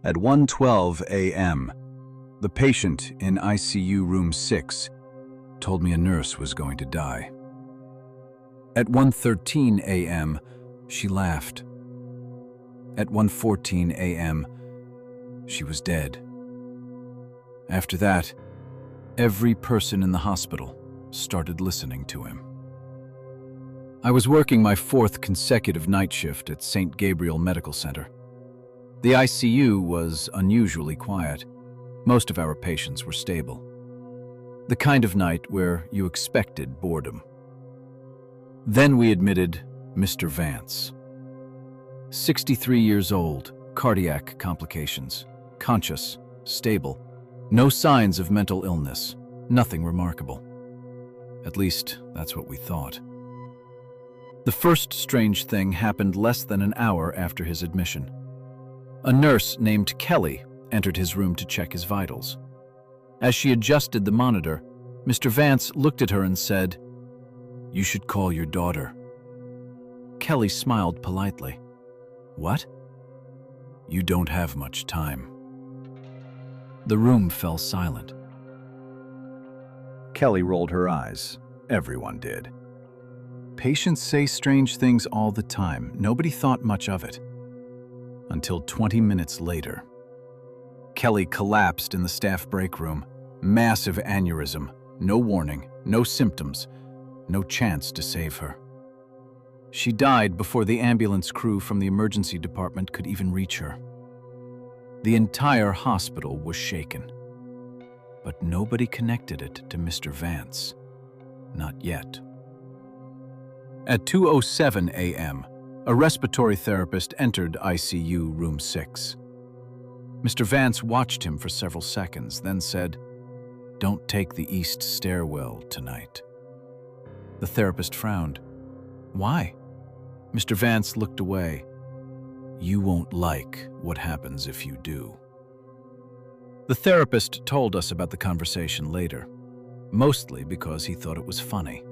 At 1:12 a.m., the patient in ICU room 6 told me a nurse was going to die. At 1:13 a.m., she laughed. At 1:14 a.m., she was dead. After that, every person in the hospital started listening to him. I was working my 4th consecutive night shift at St. Gabriel Medical Center. The ICU was unusually quiet. Most of our patients were stable. The kind of night where you expected boredom. Then we admitted Mr. Vance. 63 years old, cardiac complications, conscious, stable, no signs of mental illness, nothing remarkable. At least, that's what we thought. The first strange thing happened less than an hour after his admission. A nurse named Kelly entered his room to check his vitals. As she adjusted the monitor, Mr. Vance looked at her and said, "You should call your daughter." Kelly smiled politely. "What?" "You don't have much time." The room fell silent. Kelly rolled her eyes. Everyone did. Patients say strange things all the time. Nobody thought much of it. Until 20 minutes later. Kelly collapsed in the staff break room. Massive aneurysm. No warning, no symptoms, no chance to save her. She died before the ambulance crew from the emergency department could even reach her. The entire hospital was shaken. But nobody connected it to Mr. Vance. Not yet. At 2:07 a.m., a respiratory therapist entered ICU room 6. Mr. Vance watched him for several seconds, then said, "Don't take the east stairwell tonight." The therapist frowned. "Why?" Mr. Vance looked away. "You won't like what happens if you do." The therapist told us about the conversation later, mostly because he thought it was funny.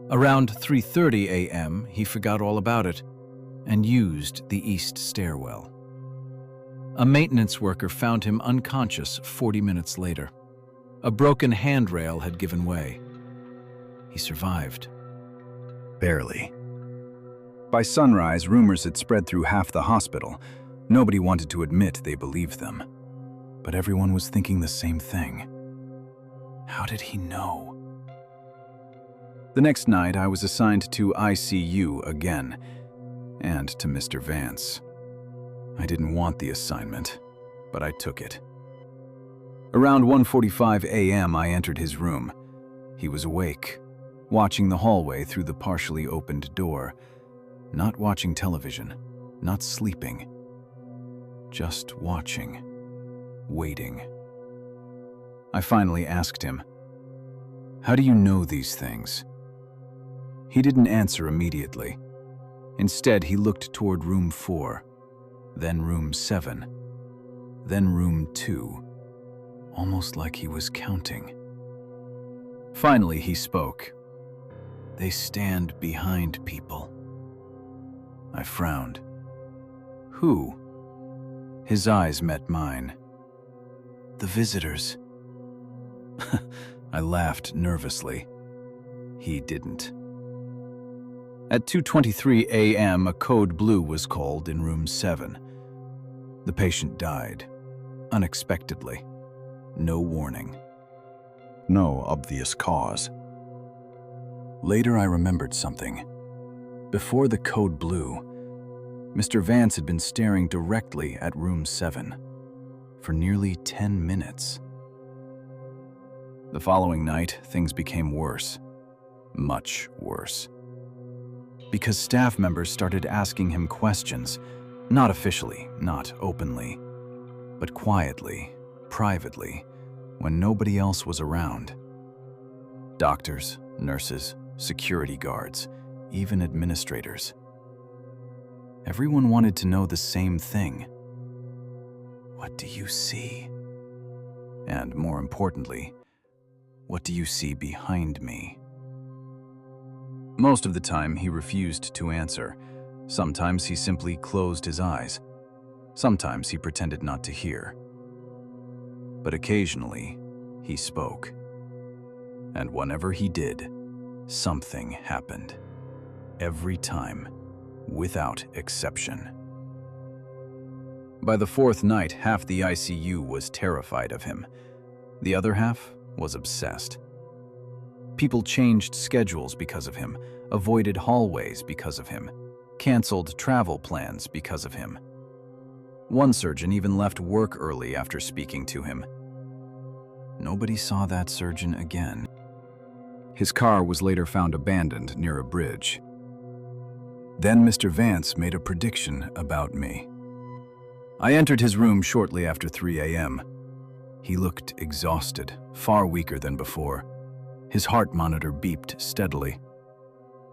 Around 3:30 a.m., he forgot all about it and used the east stairwell. A maintenance worker found him unconscious 40 minutes later. A broken handrail had given way. He survived. Barely. By sunrise, rumors had spread through half the hospital. Nobody wanted to admit they believed them. But everyone was thinking the same thing. How did he know? The next night, I was assigned to ICU again, and to Mr. Vance. I didn't want the assignment, but I took it. Around 1:45 a.m., I entered his room. He was awake, watching the hallway through the partially opened door, not watching television, not sleeping, just watching, waiting. I finally asked him, "How do you know these things?" He didn't answer immediately. Instead, he looked toward room 4, then room 7, then room 2, almost like he was counting. Finally, he spoke. "They stand behind people." I frowned. "Who?" His eyes met mine. "The visitors." I laughed nervously. He didn't. At 2:23 a.m., a code blue was called in room 7. The patient died, unexpectedly. No warning. No obvious cause. Later, I remembered something. Before the code blue, Mr. Vance had been staring directly at room 7 for nearly 10 minutes. The following night, things became worse. Much worse. Because staff members started asking him questions, not officially, not openly, but quietly, privately, when nobody else was around. Doctors, nurses, security guards, even administrators. Everyone wanted to know the same thing. What do you see? And more importantly, what do you see behind me? Most of the time, he refused to answer. Sometimes he simply closed his eyes. Sometimes he pretended not to hear. But occasionally, he spoke. And whenever he did, something happened. Every time, without exception. By the fourth night, half the ICU was terrified of him. The other half was obsessed. People changed schedules because of him, avoided hallways because of him, canceled travel plans because of him. One surgeon even left work early after speaking to him. Nobody saw that surgeon again. His car was later found abandoned near a bridge. Then Mr. Vance made a prediction about me. I entered his room shortly after 3 a.m. He looked exhausted, far weaker than before. His heart monitor beeped steadily.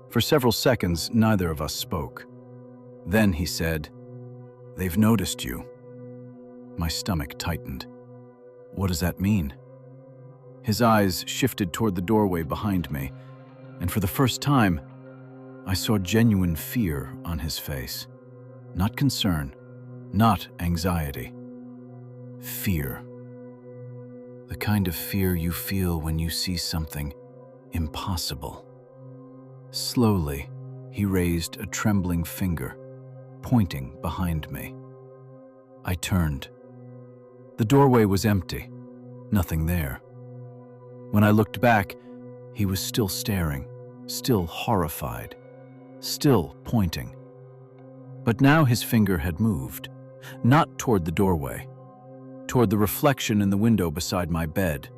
For several seconds, neither of us spoke. Then he said, "They've noticed you." My stomach tightened. What does that mean? His eyes shifted toward the doorway behind me, and for the first time, I saw genuine fear on his face. Not concern, not anxiety. Fear. The kind of fear you feel when you see something impossible. Slowly, he raised a trembling finger, pointing behind me. I turned. The doorway was empty, nothing there. When I looked back, he was still staring, still horrified, still pointing. But now his finger had moved, not toward the doorway, toward the reflection in the window beside my bed.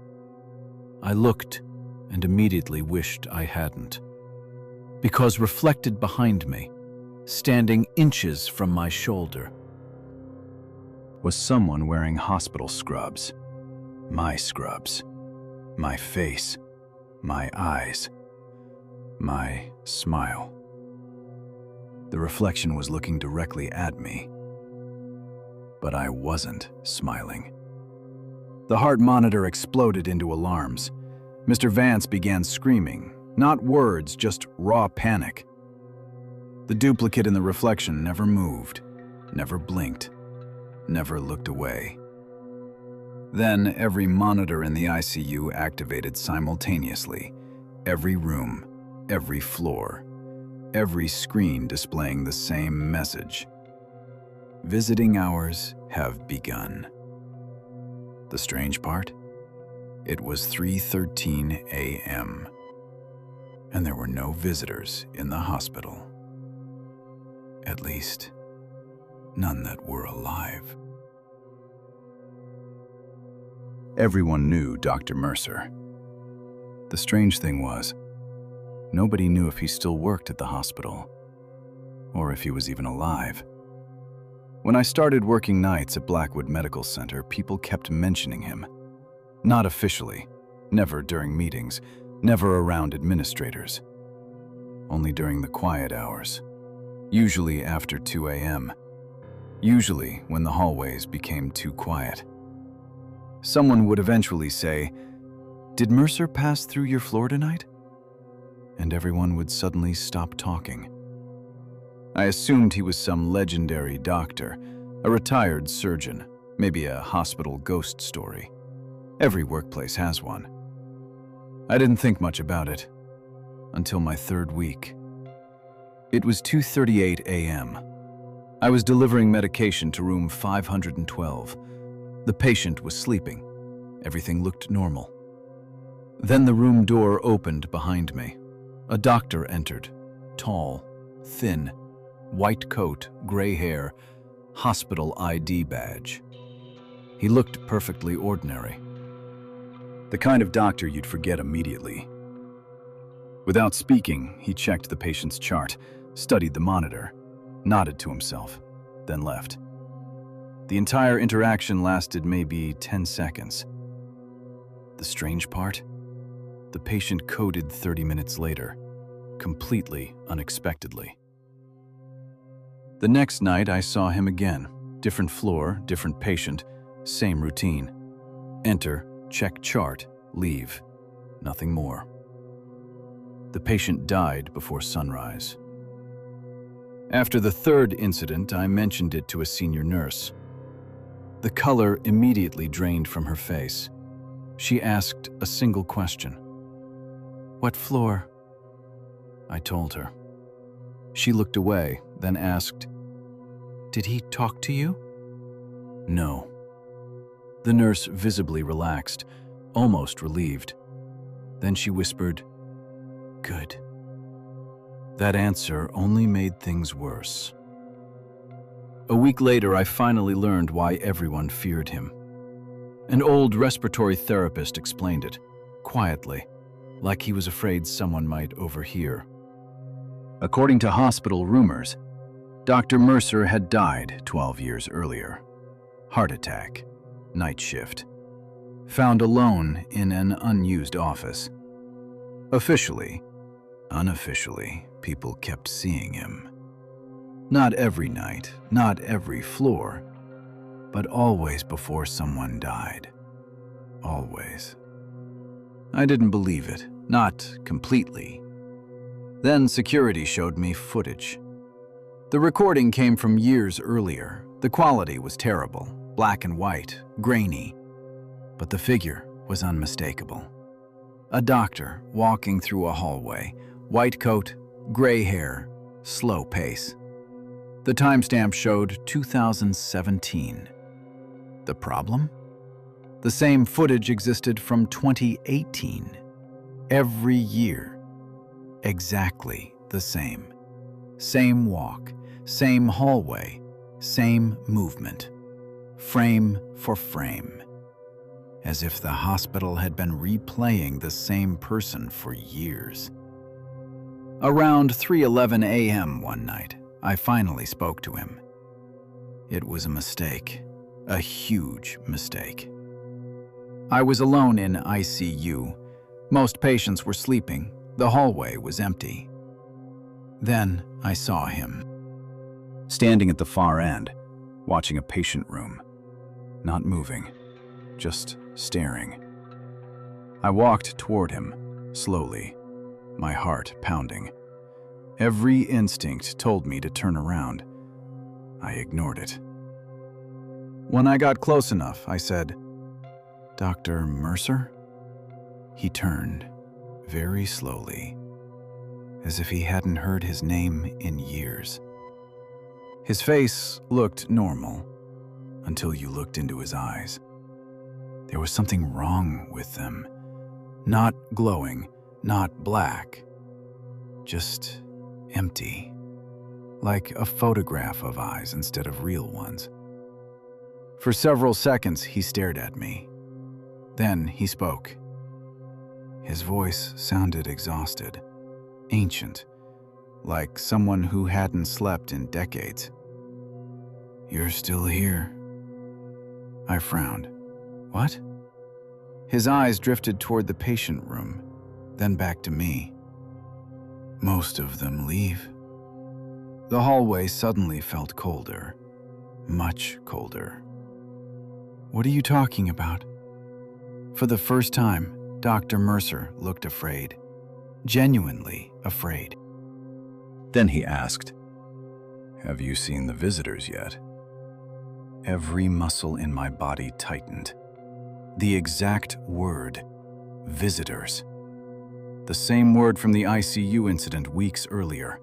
I looked and immediately wished I hadn't. Because reflected behind me, standing inches from my shoulder, was someone wearing hospital scrubs. My scrubs. My face. My eyes. My smile. The reflection was looking directly at me. But I wasn't smiling. The heart monitor exploded into alarms. Mr. Vance began screaming, not words, just raw panic. The duplicate in the reflection never moved, never blinked, never looked away. Then every monitor in the ICU activated simultaneously. Every room, every floor, every screen displaying the same message. Visiting hours have begun. The strange part? It was 3:13 a.m. and there were no visitors in the hospital. At least, none that were alive. Everyone knew Dr. Mercer. The strange thing was, nobody knew if he still worked at the hospital, or if he was even alive. When I started working nights at Blackwood Medical Center, people kept mentioning him. Not officially, never during meetings, never around administrators. Only during the quiet hours, usually after 2 a.m., usually when the hallways became too quiet. Someone would eventually say, "Did Mercer pass through your floor tonight?" And everyone would suddenly stop talking. I assumed he was some legendary doctor, a retired surgeon, maybe a hospital ghost story. Every workplace has one. I didn't think much about it until my third week. It was 2:38 a.m. I was delivering medication to room 512. The patient was sleeping. Everything looked normal. Then the room door opened behind me. A doctor entered, tall, thin, white coat, gray hair, hospital ID badge. He looked perfectly ordinary. The kind of doctor you'd forget immediately. Without speaking, he checked the patient's chart, studied the monitor, nodded to himself, then left. The entire interaction lasted maybe 10 seconds. The strange part? The patient coded 30 minutes later, completely unexpectedly. The next night I saw him again. Different floor, different patient, same routine. Enter, check chart, leave. Nothing more. The patient died before sunrise. After the third incident, I mentioned it to a senior nurse. The color immediately drained from her face. She asked a single question. "What floor?" I told her. She looked away, then asked, "Did he talk to you?" "No." The nurse visibly relaxed, almost relieved. Then she whispered, "Good." That answer only made things worse. A week later, I finally learned why everyone feared him. An old respiratory therapist explained it, quietly, like he was afraid someone might overhear. According to hospital rumors, Dr. Mercer had died 12 years earlier. Heart attack, night shift. Found alone in an unused office. Officially, unofficially, people kept seeing him. Not every night, not every floor, but always before someone died. Always. I didn't believe it, not completely. Then security showed me footage. The recording came from years earlier. The quality was terrible, black and white, grainy, but the figure was unmistakable. A doctor walking through a hallway, white coat, gray hair, slow pace. The timestamp showed 2017. The problem? The same footage existed from 2018. Every year. Exactly the same. Same walk, same hallway, same movement. Frame for frame. As if the hospital had been replaying the same person for years. Around 3:11 a.m. one night, I finally spoke to him. It was a mistake, a huge mistake. I was alone in ICU. Most patients were sleeping. The hallway was empty. Then I saw him. Standing at the far end, watching a patient room. Not moving, just staring. I walked toward him, slowly, my heart pounding. Every instinct told me to turn around. I ignored it. When I got close enough, I said, "Dr. Mercer?" He turned, very slowly, as if he hadn't heard his name in years. His face looked normal, until you looked into his eyes. There was something wrong with them. Not glowing, not black, just empty, like a photograph of eyes instead of real ones. For several seconds, he stared at me. Then he spoke. His voice sounded exhausted, ancient, like someone who hadn't slept in decades. "You're still here." I frowned. "What?" His eyes drifted toward the patient room, then back to me. "Most of them leave." The hallway suddenly felt colder, much colder. "What are you talking about?" For the first time, Dr. Mercer looked afraid, genuinely afraid. Then he asked, "Have you seen the visitors yet?" Every muscle in my body tightened. The exact word, visitors. The same word from the ICU incident weeks earlier.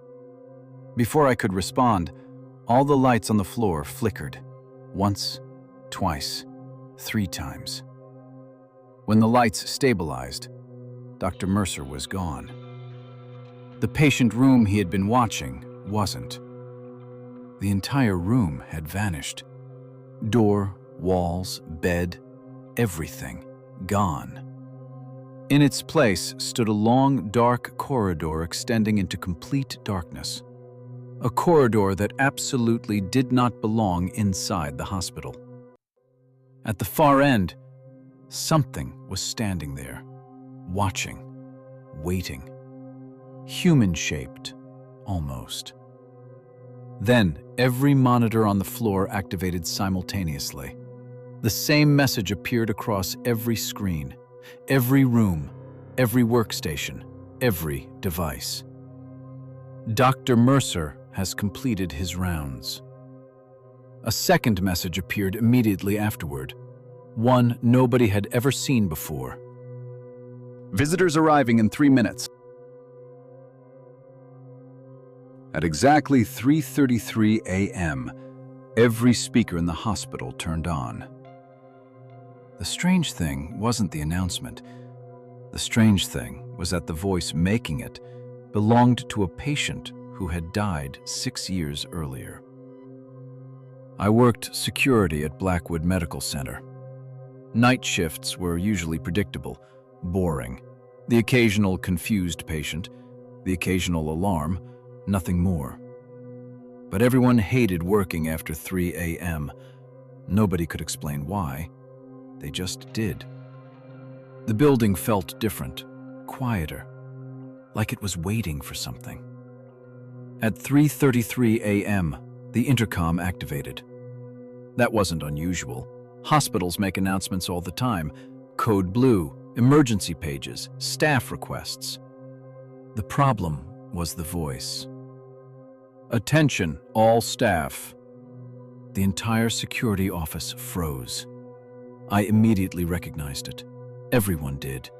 Before I could respond, all the lights on the floor flickered. Once, twice, 3 times. When the lights stabilized, Dr. Mercer was gone. The patient room he had been watching wasn't. The entire room had vanished. Door, walls, bed, everything gone. In its place stood a long, dark corridor extending into complete darkness. A corridor that absolutely did not belong inside the hospital. At the far end, something was standing there, watching, waiting. Human-shaped, almost. Then, every monitor on the floor activated simultaneously. The same message appeared across every screen, every room, every workstation, every device. Dr. Mercer has completed his rounds. A second message appeared immediately afterward, one nobody had ever seen before. Visitors arriving in 3 minutes. At exactly 3:33 a.m., every speaker in the hospital turned on. The strange thing wasn't the announcement. The strange thing was that the voice making it belonged to a patient who had died 6 years earlier. I worked security at Blackwood Medical Center. Night shifts were usually predictable, boring. The occasional confused patient, the occasional alarm, nothing more. But everyone hated working after 3 a.m. Nobody could explain why. They just did. The building felt different, quieter, like it was waiting for something. At 3:33 a.m., the intercom activated. That wasn't unusual. Hospitals make announcements all the time. Code blue, emergency pages, staff requests. The problem was the voice. "Attention, all staff." The entire security office froze. I immediately recognized it. Everyone did.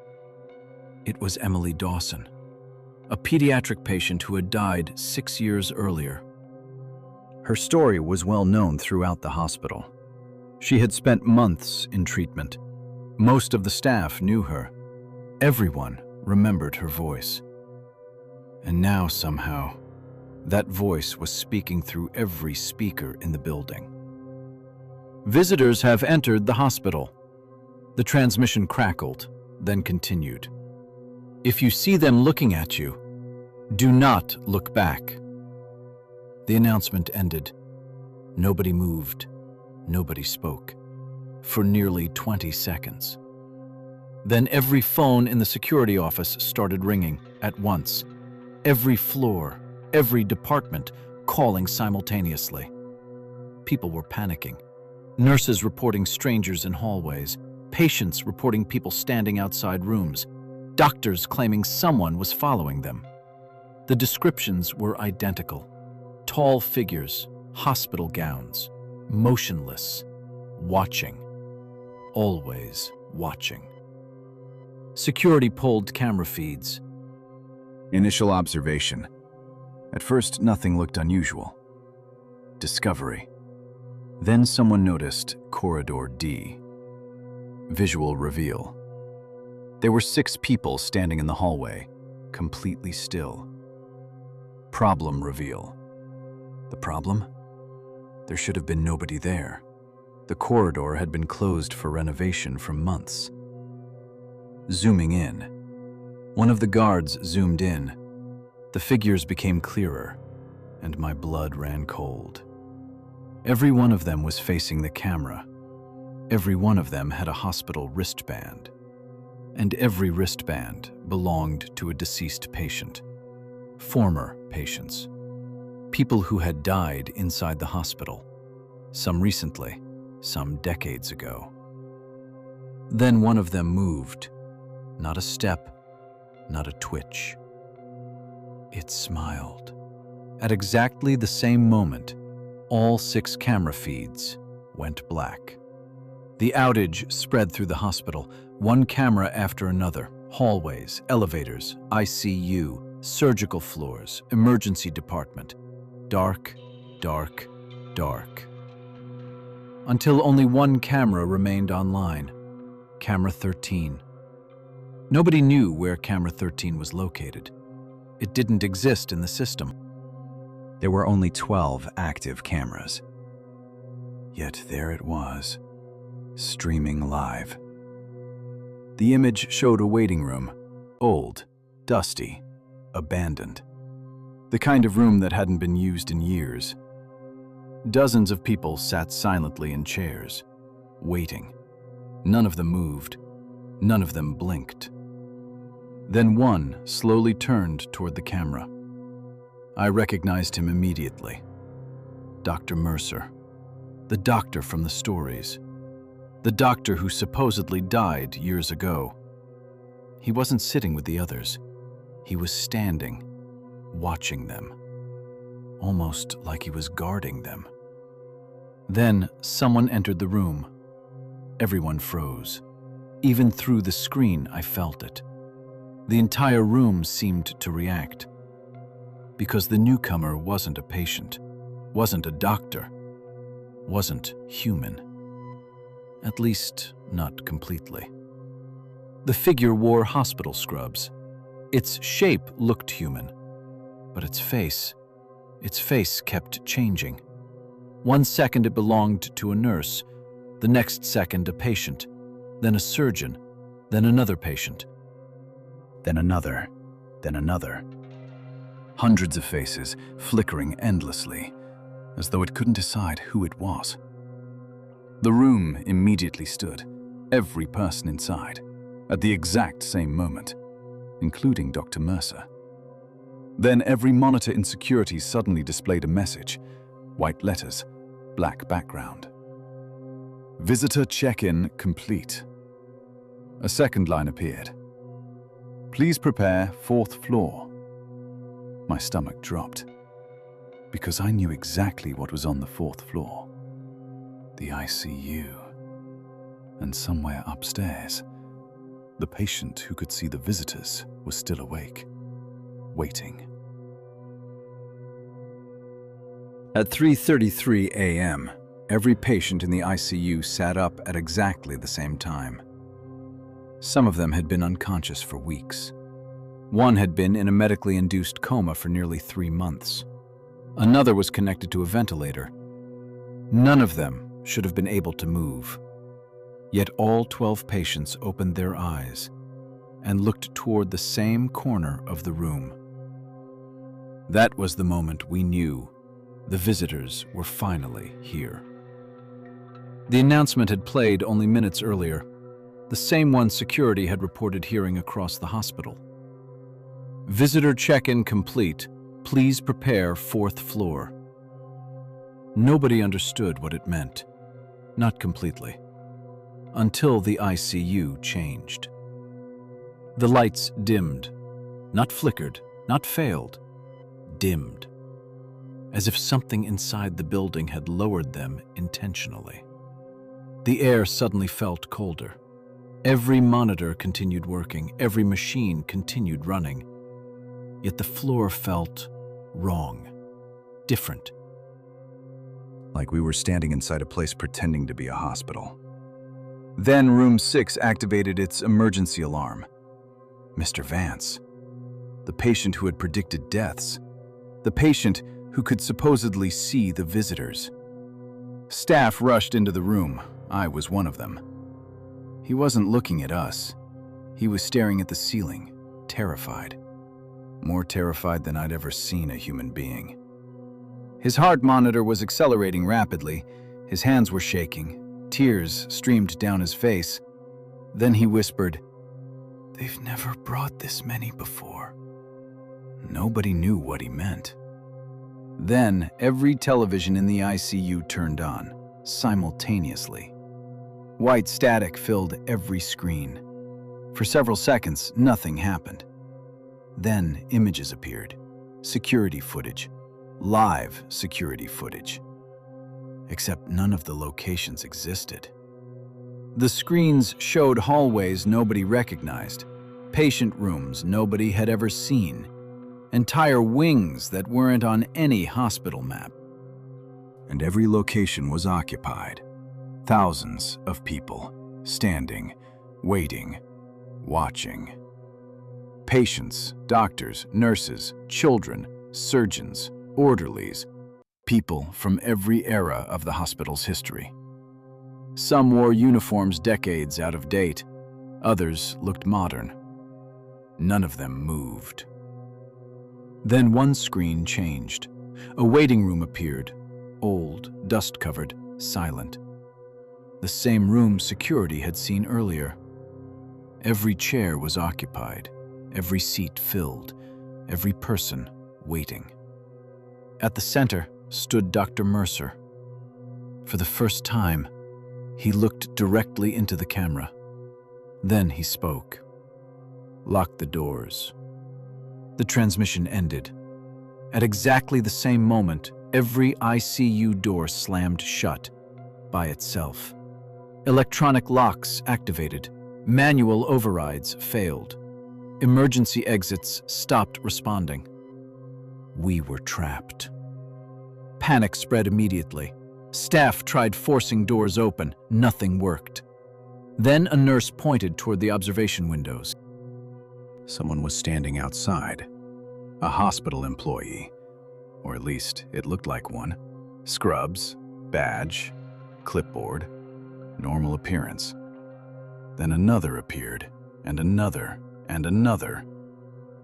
It was Emily Dawson, a pediatric patient who had died 6 years earlier. Her story was well known throughout the hospital. She had spent months in treatment. Most of the staff knew her. Everyone remembered her voice. And now, somehow, that voice was speaking through every speaker in the building. "Visitors have entered the hospital." The transmission crackled, then continued. "If you see them looking at you, do not look back." The announcement ended. Nobody moved. Nobody spoke. For nearly 20 seconds. Then every phone in the security office started ringing at once. Every floor, every department calling simultaneously. People were panicking. Nurses reporting strangers in hallways. Patients reporting people standing outside rooms. Doctors claiming someone was following them. The descriptions were identical. Tall figures, hospital gowns, motionless, watching. Always watching. Security pulled camera feeds. Initial observation. At first, nothing looked unusual. Discovery. Then someone noticed Corridor D. Visual reveal. There were 6 people standing in the hallway, completely still. Problem reveal. The problem? There should have been nobody there. The corridor had been closed for renovation for months. Zooming in. One of the guards zoomed in. The figures became clearer, and my blood ran cold. Every one of them was facing the camera. Every one of them had a hospital wristband. And every wristband belonged to a deceased patient. Former patients. People who had died inside the hospital. Some recently, some decades ago. Then one of them moved. Not a step, not a twitch. It smiled. At exactly the same moment, all 6 camera feeds went black. The outage spread through the hospital, one camera after another, hallways, elevators, ICU, surgical floors, emergency department. Dark, dark, dark. Until only one camera remained online, camera 13. Nobody knew where camera 13 was located. It didn't exist in the system. There were only 12 active cameras. Yet there it was, streaming live. The image showed a waiting room, old, dusty, abandoned. The kind of room that hadn't been used in years. Dozens of people sat silently in chairs, waiting. None of them moved. None of them blinked. Then one slowly turned toward the camera. I recognized him immediately. Dr. Mercer. The doctor from the stories. The doctor who supposedly died years ago. He wasn't sitting with the others. He was standing, watching them. almost like he was guarding them. Then someone entered the room. Everyone froze. Even through the screen, I felt it. The entire room seemed to react. Because the newcomer wasn't a patient, wasn't a doctor, wasn't human. At least, not completely. The figure wore hospital scrubs. Its shape looked human, but its face kept changing. 1 second it belonged to a nurse, the next second a patient, then a surgeon, then another patient. Then another, then another. Hundreds of faces flickering endlessly, as though it couldn't decide who it was. The room immediately stood, every person inside, at the exact same moment, including Dr. Mercer. Then every monitor in security suddenly displayed a message, white letters, black background. Visitor check-in complete. A second line appeared. Please prepare 4th floor. My stomach dropped, because I knew exactly what was on the 4th floor. The ICU. And somewhere upstairs, the patient who could see the visitors was still awake, waiting. At 3:33 a.m., every patient in the ICU sat up at exactly the same time. Some of them had been unconscious for weeks. One had been in a medically induced coma for nearly 3 months. Another was connected to a ventilator. None of them should have been able to move. Yet all 12 patients opened their eyes and looked toward the same corner of the room. That was the moment we knew the visitors were finally here. The announcement had played only minutes earlier, the same one security had reported hearing across the hospital. Visitor check-in complete. Please prepare 4th floor. Nobody understood what it meant. Not completely. Until the ICU changed. The lights dimmed. Not flickered, not failed. Dimmed. As if something inside the building had lowered them intentionally. The air suddenly felt colder. Every monitor continued working, every machine continued running. Yet the floor felt wrong, different. Like we were standing inside a place pretending to be a hospital. Then room 6 activated its emergency alarm. Mr. Vance, the patient who had predicted deaths, the patient who could supposedly see the visitors. Staff rushed into the room. I was one of them. He wasn't looking at us. He was staring at the ceiling, terrified. More terrified than I'd ever seen a human being. His heart monitor was accelerating rapidly. His hands were shaking. Tears streamed down his face. Then he whispered, "They've never brought this many before." Nobody knew what he meant. Then every television in the ICU turned on, simultaneously. White static filled every screen. For several seconds, nothing happened. Then images appeared. Security footage. Live security footage. Except none of the locations existed. The screens showed hallways nobody recognized, patient rooms nobody had ever seen, entire wings that weren't on any hospital map. And every location was occupied. Thousands of people, standing, waiting, watching. Patients, doctors, nurses, children, surgeons, orderlies, people from every era of the hospital's history. Some wore uniforms decades out of date, others looked modern. None of them moved. Then one screen changed. A waiting room appeared, old, dust-covered, silent. The same room security had seen earlier. Every chair was occupied, every seat filled, every person waiting. At the center stood Dr. Mercer. For the first time, he looked directly into the camera. Then he spoke. Lock the doors. The transmission ended. At exactly the same moment, every ICU door slammed shut by itself. Electronic locks activated. Manual overrides failed. Emergency exits stopped responding. We were trapped. Panic spread immediately. Staff tried forcing doors open. Nothing worked. Then a nurse pointed toward the observation windows. Someone was standing outside. A hospital employee. Or at least it looked like one. Scrubs, badge, clipboard, normal appearance. Then another appeared, and another, and another.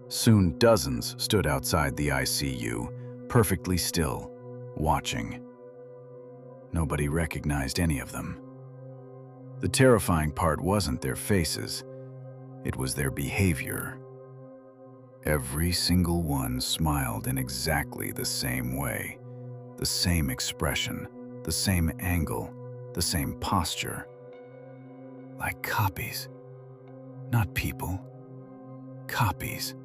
Soon dozens stood outside the ICU, perfectly still, watching. Nobody recognized any of them. The terrifying part wasn't their faces, it was their behavior. Every single one smiled in exactly the same way, the same expression, the same angle, the same posture. Like copies. Not people. Copies.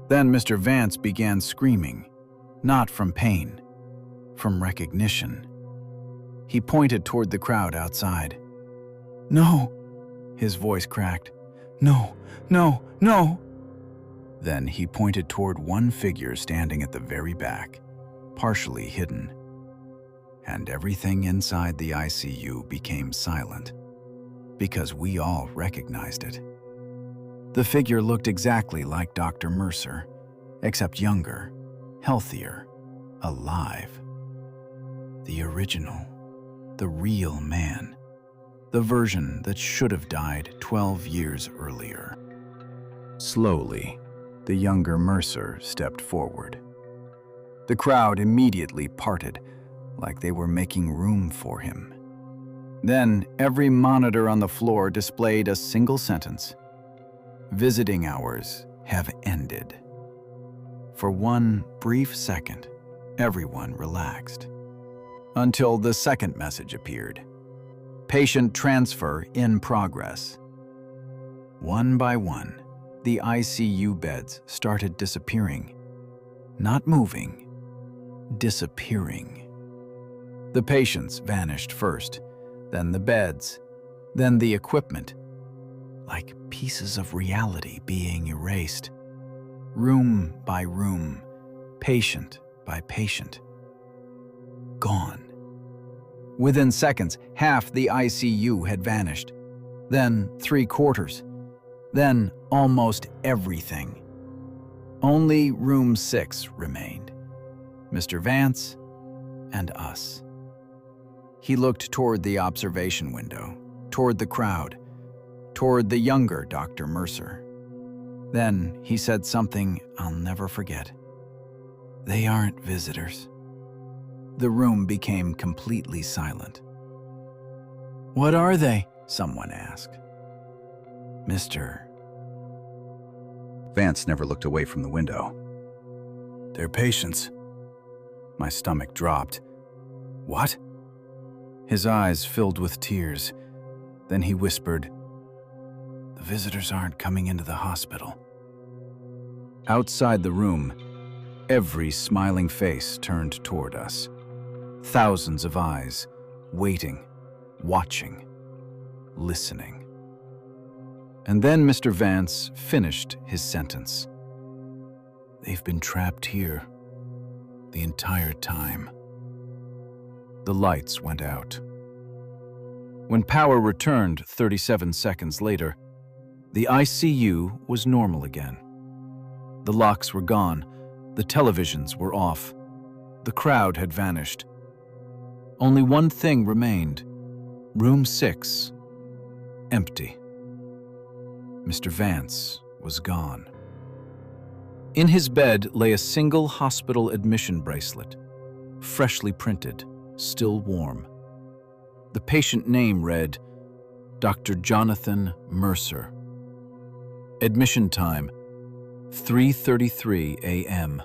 Then Mr. Vance began screaming, not from pain, from recognition. He pointed toward the crowd outside. "No!" His voice cracked. "No, no, no!" Then he pointed toward one figure standing at the very back, partially hidden. And everything inside the ICU became silent, because we all recognized it. The figure looked exactly like Dr. Mercer, except younger, healthier, alive. The original, the real man, the version that should have died 12 years earlier. Slowly, the younger Mercer stepped forward. The crowd immediately parted, like they were making room for him. Then every monitor on the floor displayed a single sentence: "Visiting hours have ended." For one brief second, everyone relaxed. Until the second message appeared: "Patient transfer in progress." One by one, the ICU beds started disappearing. Not moving, disappearing. The patients vanished first, then the beds, then the equipment, like pieces of reality being erased. Room by room, patient by patient. Gone. Within seconds, half the ICU had vanished. Then 3/4. Then almost everything. Only room 6 remained. Mr. Vance and us. He looked toward the observation window, toward the crowd, toward the younger Dr. Mercer. Then he said something I'll never forget. "They aren't visitors." The room became completely silent. "What are they?" someone asked. "Mr." Vance never looked away from the window. "They're patients." My stomach dropped. "What?" His eyes filled with tears. Then he whispered, "The visitors aren't coming into the hospital." Outside the room, every smiling face turned toward us. Thousands of eyes, waiting, watching, listening. And then Mr. Vance finished his sentence. "They've been trapped here the entire time." The lights went out. When power returned 37 seconds later, the ICU was normal again. The locks were gone, the televisions were off, the crowd had vanished. Only one thing remained: room 6, empty. Mr. Vance was gone. In his bed lay a single hospital admission bracelet, freshly printed, still warm. The patient name read, Dr. Jonathan Mercer. Admission time, 3:33 a.m.